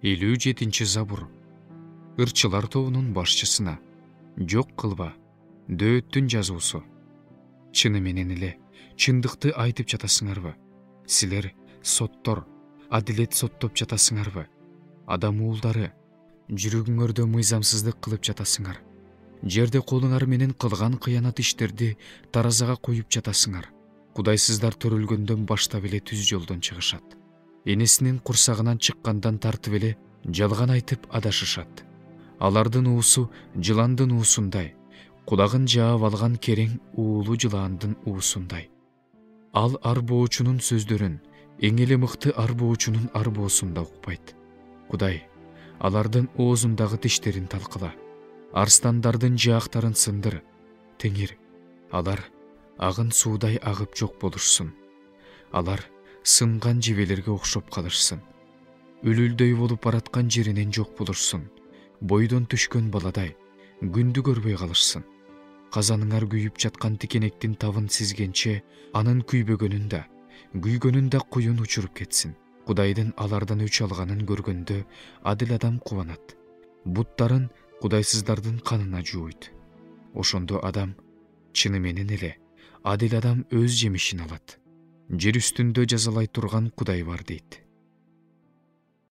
57 Забур. Ырчылар тобунун башчысына: жок кылба, дөөттүн жазуусу. Чыны менен эле чындыкты айтып жатасыңарбы? Силер соттор, адилет соттоп жатасыңарбы? Адам уулдары, жүрөгүңөрдө мыйзамсыздык кылып жатасыңар. Жерде колуңар менен кылган кыянат иштерди таразага коюп жатасыңар. Кудайсыздар төрөлгөндөн баштап эле түз жолдон чыгышат. Энесинин курсагынан чыккандан тартып эле жалган айтып адашышат. Алардын уусу жыландын уусундай, кудагын жаап алган керең уулу жылаандын уусундай. Ал арбоочунун сөздөрүн эң эле мыкты арбоочунун арбоосунда укпайт. Кудай алардын оозундагы тиштерин талкала, арстандардын жаактарын сындыр. Теңир, алар агын суудай агып жок болушсун. Алар сынган жебелерге окшоп калышсын. Үлүлдөй болуп бараткан жеринен жок болушсун. Бойдон түшкөн баладай күндү көрбөй калышсын. Казаныңар күйүп жаткан тикенектин табын сезгенче анын күйгөнүн да куюн учуруп кетсин. Кудайдын алардан өч алганын көргөндө адил адам кубанат. Буттарын кудайсыздардын канына жууйт. Ошондо адам чыны менен эле адил адам өз жемишин алат. Жер үстүндө жазалай турган Кудай бар дейт.